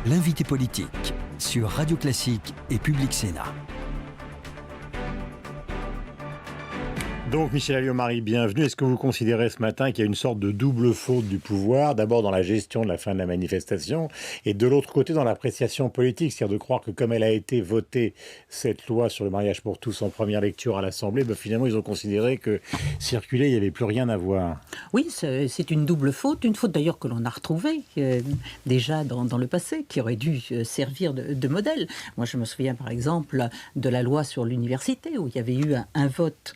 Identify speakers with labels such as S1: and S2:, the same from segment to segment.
S1: L'invité politique sur Radio Classique et Public Sénat.
S2: Donc, Michel Alliot-Marie, bienvenue. Est-ce que vous considérez ce matin qu'il y a une sorte de double faute du pouvoir, d'abord dans la gestion de la fin de la manifestation, et de l'autre côté dans l'appréciation politique, c'est-à-dire de croire que comme elle a été votée, cette loi sur le mariage pour tous en première lecture à l'Assemblée, finalement ils ont considéré que circuler, il n'y avait plus rien à voir.
S3: Oui, c'est une double faute, une faute d'ailleurs que l'on a retrouvée déjà dans le passé, qui aurait dû servir de modèle. Moi je me souviens par exemple de la loi sur l'université, où il y avait eu un vote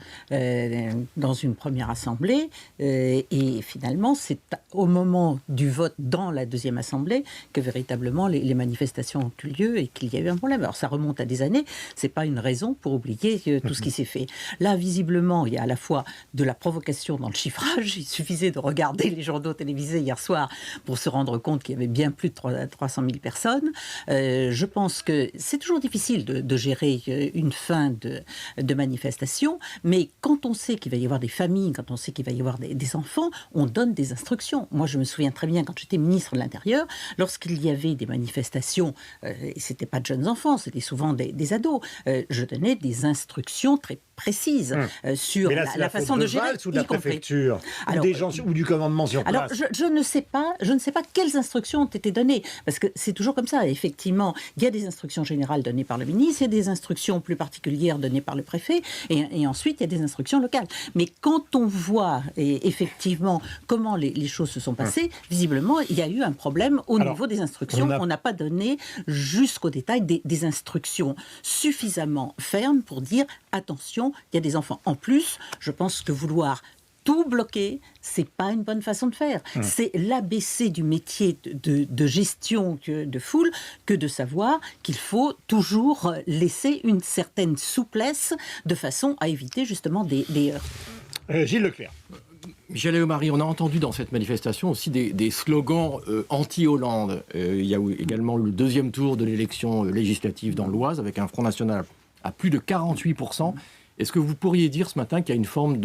S3: dans une première assemblée, et finalement c'est au moment du vote dans la deuxième assemblée que véritablement les manifestations ont eu lieu et qu'il y a eu un problème. Alors ça remonte à des années, c'est pas une raison pour oublier tout ce qui s'est fait. Là visiblement il y a à la fois de la provocation dans le chiffrage, il suffisait de regarder les journaux télévisés hier soir pour se rendre compte qu'il y avait bien plus de 300 000 personnes. Je pense que c'est toujours difficile de gérer une fin de manifestation, mais quand on sait qu'il va y avoir des familles, quand on sait qu'il va y avoir des enfants, on donne des instructions. Moi, je me souviens très bien, quand j'étais ministre de l'Intérieur, lorsqu'il y avait des manifestations, et c'était pas de jeunes enfants, c'était souvent des ados, je donnais des instructions très précises sur la façon de gérer.
S2: Ou de la préfecture, alors, des gens, ou du commandement sur place.
S3: Alors, je ne sais pas quelles instructions ont été données, parce que c'est toujours comme ça. Effectivement, il y a des instructions générales données par le ministre, il y a des instructions plus particulières données par le préfet, et ensuite il y a des instructions locales. Mais quand on voit effectivement comment les choses se sont passées, visiblement, il y a eu un problème au niveau des instructions. On n'a pas donné jusqu'au détail des instructions suffisamment fermes pour dire attention, il y a des enfants. En plus, je pense que vouloir tout bloquer, c'est pas une bonne façon de faire. C'est l'ABC du métier de gestion de foule que de savoir qu'il faut toujours laisser une certaine souplesse de façon à éviter justement des heurts.
S2: Gilles Leclerc.
S4: Michel Alliot-Marie, on a entendu dans cette manifestation aussi des slogans anti-Hollande. Il y a également le deuxième tour de l'élection législative dans l'Oise avec un Front National à plus de 48%. Est-ce que vous pourriez dire ce matin qu'il y a une forme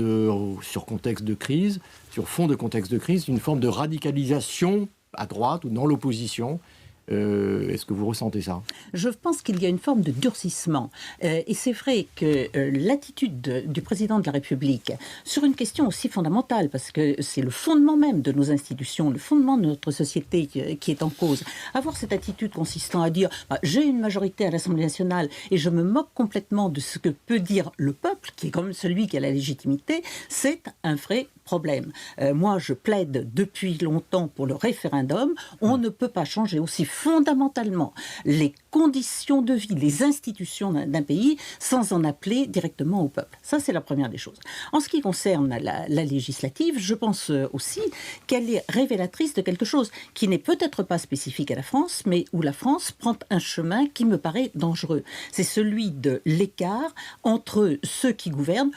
S4: sur contexte de crise, sur fond de contexte de crise, une forme de radicalisation à droite ou dans l'opposition ? Est-ce que vous ressentez ça ?
S3: Je pense qu'il y a une forme de durcissement. Et c'est vrai que l'attitude du président de la République sur une question aussi fondamentale, parce que c'est le fondement même de nos institutions, le fondement de notre société qui est en cause. Avoir cette attitude consistant à dire j'ai une majorité à l'Assemblée nationale et je me moque complètement de ce que peut dire le peuple, qui est quand même celui qui a la légitimité, c'est un vrai problème. Moi, je plaide depuis longtemps pour le référendum. On ne peut pas changer aussi fondamentalement les conditions de vie, les institutions d'un pays sans en appeler directement au peuple. Ça, c'est la première des choses. En ce qui concerne la législative, je pense aussi qu'elle est révélatrice de quelque chose qui n'est peut-être pas spécifique à la France, mais où la France prend un chemin qui me paraît dangereux. C'est celui de l'écart entre ceux qui gouvernent.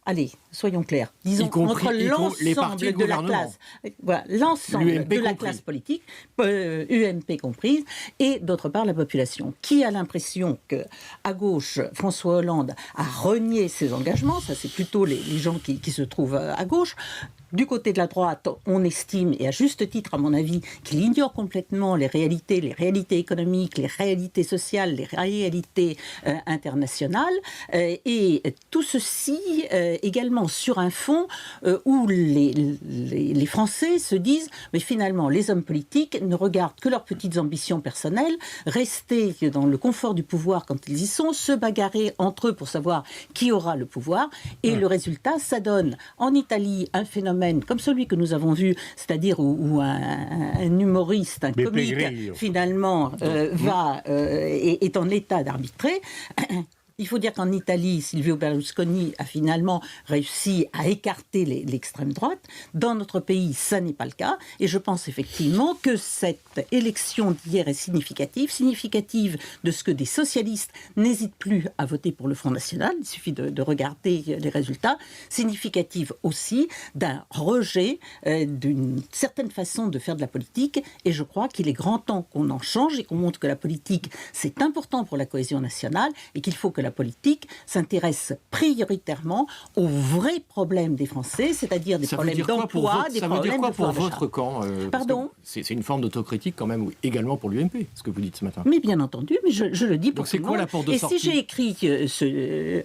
S3: Allez, soyons clairs. Disons entre l'ensemble de la classe, l'ensemble de la classe politique, UMP comprise, et d'autre part la population, qui a l'impression que à gauche, François Hollande a renié ses engagements. Ça, c'est plutôt les gens qui se trouvent à gauche. Du côté de la droite, on estime, et à juste titre à mon avis, qu'il ignore complètement les réalités économiques, les réalités sociales, les réalités internationales, et tout ceci également sur un fond où les Français se disent, mais finalement les hommes politiques ne regardent que leurs petites ambitions personnelles, rester dans le confort du pouvoir quand ils y sont, se bagarrer entre eux pour savoir qui aura le pouvoir, et le résultat, ça donne en Italie un phénomène comme celui que nous avons vu, c'est-à-dire où un humoriste, un comique, finalement, est en état d'arbitrer. Il faut dire qu'en Italie, Silvio Berlusconi a finalement réussi à écarter l'extrême droite. Dans notre pays, ça n'est pas le cas. Et je pense effectivement que cette élection d'hier est significative de ce que des socialistes n'hésitent plus à voter pour le Front National. Il suffit de regarder les résultats. Significative aussi d'un rejet d'une certaine façon de faire de la politique. Et je crois qu'il est grand temps qu'on en change et qu'on montre que la politique, c'est important pour la cohésion nationale et qu'il faut que la politique s'intéresse prioritairement aux vrais problèmes des Français, c'est-à-dire des problèmes d'emploi, des problèmes de pouvoir d'achat.
S4: Ça veut dire quoi pour votre camp
S3: Pardon ?
S4: c'est une forme d'autocritique quand même, oui, également pour l'UMP, ce que vous dites ce matin.
S3: Mais bien entendu, mais je le dis pour
S4: Donc
S3: tout
S4: c'est
S3: le
S4: quoi
S3: monde.
S4: la porte de
S3: Et
S4: sortie?
S3: si j'ai écrit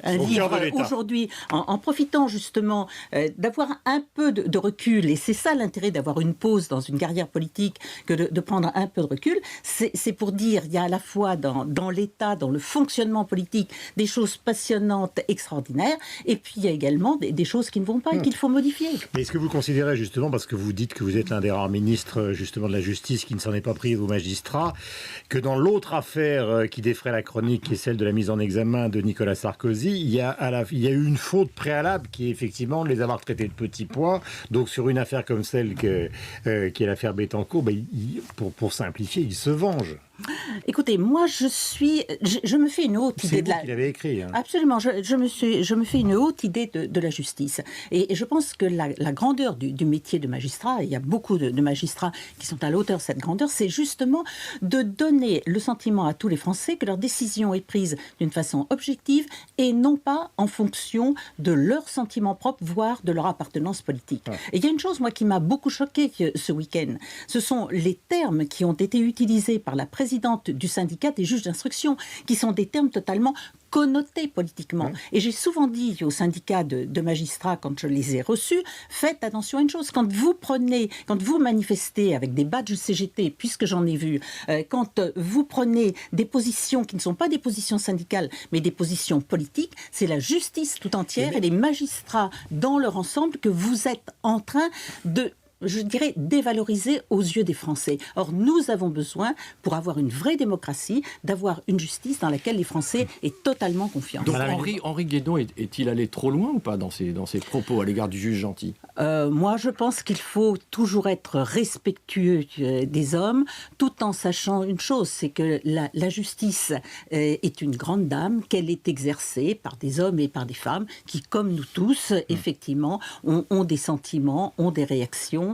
S3: un
S2: Au cœur
S3: livre
S2: de l'État.
S3: aujourd'hui, en profitant justement d'avoir un peu de recul, et c'est ça l'intérêt d'avoir une pause dans une carrière politique, que de prendre un peu de recul, c'est pour dire, il y a à la fois dans l'État, dans le fonctionnement politique, des choses passionnantes, extraordinaires, et puis il y a également des choses qui ne vont pas et qu'il faut modifier.
S2: Mais est-ce que vous considérez justement, parce que vous dites que vous êtes l'un des rares ministres justement de la justice qui ne s'en est pas pris aux magistrats, que dans l'autre affaire qui défraie la chronique, qui est celle de la mise en examen de Nicolas Sarkozy, il y a eu une faute préalable qui est effectivement de les avoir traités de petits pois. Donc sur une affaire comme celle qui est l'affaire Bettencourt, pour simplifier, il se venge.
S3: Écoutez, moi je me fais une haute idée
S2: C'est
S3: de
S2: vous
S3: la...
S2: qui l'avez écrit. Hein.
S3: Absolument, je me fais une haute idée de la justice. Et je pense que la grandeur du métier de magistrat, il y a beaucoup de magistrats qui sont à la hauteur de cette grandeur, c'est justement de donner le sentiment à tous les Français que leur décision est prise d'une façon objective et non pas en fonction de leurs sentiments propres, voire de leur appartenance politique. Ouais. Et il y a une chose, moi, qui m'a beaucoup choquée ce week-end. Ce sont les termes qui ont été utilisés par la présidente du syndicat des juges d'instruction, qui sont des termes totalement connotés politiquement. Et j'ai souvent dit aux syndicats de magistrats, quand je les ai reçus, faites attention à une chose, quand vous manifestez avec des badges CGT, puisque j'en ai vu, quand vous prenez des positions qui ne sont pas des positions syndicales, mais des positions politiques, c'est la justice tout entière et les magistrats dans leur ensemble que vous êtes en train de, je dirais, dévalorisé aux yeux des Français. Or, nous avons besoin, pour avoir une vraie démocratie, d'avoir une justice dans laquelle les Français aient totalement confiance.
S4: Donc Henri Guédon est-il allé trop loin ou pas dans ses propos à l'égard du juge gentil ?
S3: Moi, je pense qu'il faut toujours être respectueux des hommes, tout en sachant une chose, c'est que la justice est une grande dame, qu'elle est exercée par des hommes et par des femmes qui, comme nous tous, effectivement, ont des sentiments, ont des réactions,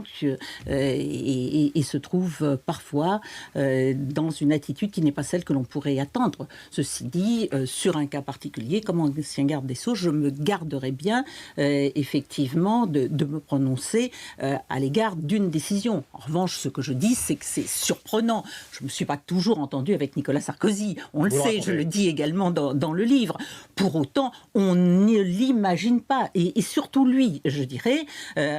S3: et se trouve parfois dans une attitude qui n'est pas celle que l'on pourrait attendre. Ceci dit, sur un cas particulier, comme ancien garde des Sceaux, je me garderais bien effectivement de me prononcer à l'égard d'une décision. En revanche, ce que je dis, c'est que c'est surprenant. Je ne me suis pas toujours entendue avec Nicolas Sarkozy. On le sait, je le dis également dans le livre. Pour autant, on ne l'imagine pas. Et surtout lui, je dirais,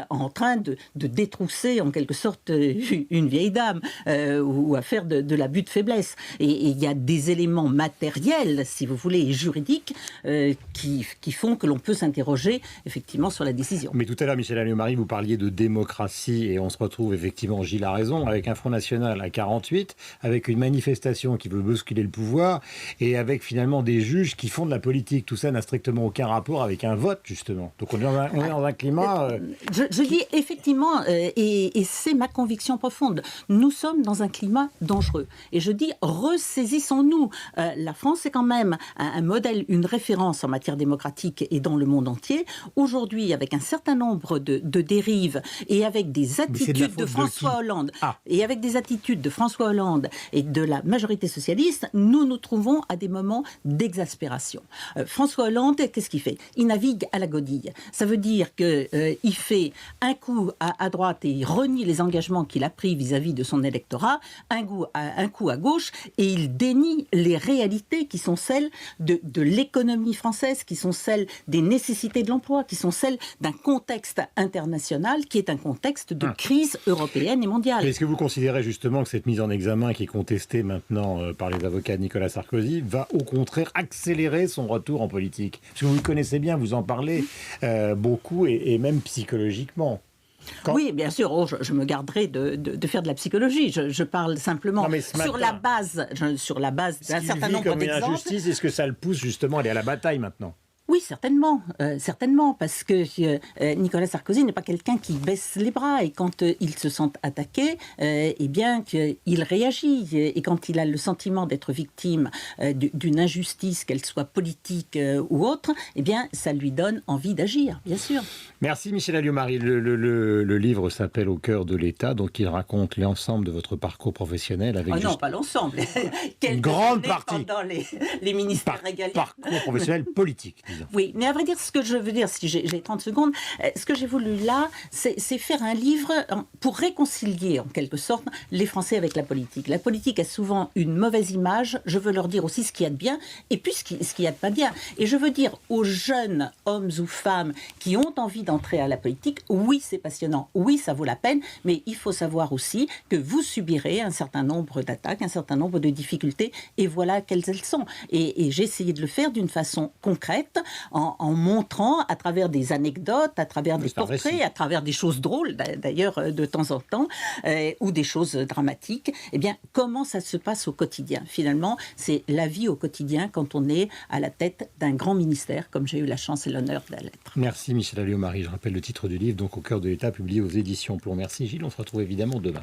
S3: en train de détrousser en quelque sorte une vieille dame ou à faire de l'abus de faiblesse. Et il y a des éléments matériels, si vous voulez, et juridiques qui font que l'on peut s'interroger effectivement sur la décision.
S2: Mais tout à l'heure, Michel Alliot-Marie, vous parliez de démocratie et on se retrouve effectivement, Gilles a raison, avec un Front National à 48, avec une manifestation qui veut bousculer le pouvoir et avec finalement des juges qui font de la politique. Tout ça n'a strictement aucun rapport avec un vote, justement. Donc on est dans un climat...
S3: Je dis effectivement, et c'est ma conviction profonde, nous sommes dans un climat dangereux. Et je dis, ressaisissons-nous. La France est quand même un modèle, une référence en matière démocratique et dans le monde entier. Aujourd'hui, avec un certain nombre de dérives et avec des attitudes de François Hollande, et avec des attitudes de François Hollande et de la majorité socialiste, nous nous trouvons à des moments d'exaspération. François Hollande, qu'est-ce qu'il fait ? Il navigue à la godille. Ça veut dire qu'il fait un coup à droite et il renie les engagements qu'il a pris vis-à-vis de son électorat, un coup à gauche, et il dénie les réalités qui sont celles de l'économie française, qui sont celles des nécessités de l'emploi, qui sont celles d'un contexte international qui est un contexte de crise européenne et mondiale.
S2: Est-ce que vous considérez justement que cette mise en examen qui est contestée maintenant par les avocats de Nicolas Sarkozy va au contraire accélérer son retour en politique ? Parce que vous le connaissez bien, vous en parlez beaucoup et même psychologiquement.
S3: Oui, bien sûr, je me garderai de faire de la psychologie. Je parle simplement sur la base d'un certain nombre d'exemples.
S2: Comme une injustice, est-ce que ça le pousse justement à aller à la bataille maintenant ?
S3: Oui, certainement, parce que Nicolas Sarkozy n'est pas quelqu'un qui baisse les bras et quand il se sent attaqué, eh bien qu'il réagit et quand il a le sentiment d'être victime d'une injustice, qu'elle soit politique ou autre, eh bien ça lui donne envie d'agir, bien sûr.
S2: Merci Michel Alliot-Marie. Le livre s'appelle Au cœur de l'État, donc il raconte l'ensemble de votre parcours professionnel avec
S3: non, pas l'ensemble.
S2: Une grande partie
S3: pendant les ministères régaliens.
S2: Parcours professionnel politique, disons.
S3: Oui, mais à vrai dire, ce que je veux dire, si j'ai 30 secondes, ce que j'ai voulu là, c'est faire un livre pour réconcilier, en quelque sorte, les Français avec la politique. La politique a souvent une mauvaise image. Je veux leur dire aussi ce qu'il y a de bien et puis ce qu'il y a de pas bien. Et je veux dire aux jeunes hommes ou femmes qui ont envie d'entrer à la politique, oui, c'est passionnant, oui, ça vaut la peine, mais il faut savoir aussi que vous subirez un certain nombre d'attaques, un certain nombre de difficultés, et voilà quelles elles sont. Et j'ai essayé de le faire d'une façon concrète, en montrant à travers des anecdotes, à travers des portraits, à travers des choses drôles, d'ailleurs, de temps en temps, ou des choses dramatiques, eh bien, comment ça se passe au quotidien. Finalement, c'est la vie au quotidien quand on est à la tête d'un grand ministère, comme j'ai eu la chance et l'honneur d'être.
S2: Merci Michel Alliot-Marie. Je rappelle le titre du livre, donc Au cœur de l'État, publié aux éditions Plomb. Merci Gilles, on se retrouve évidemment demain.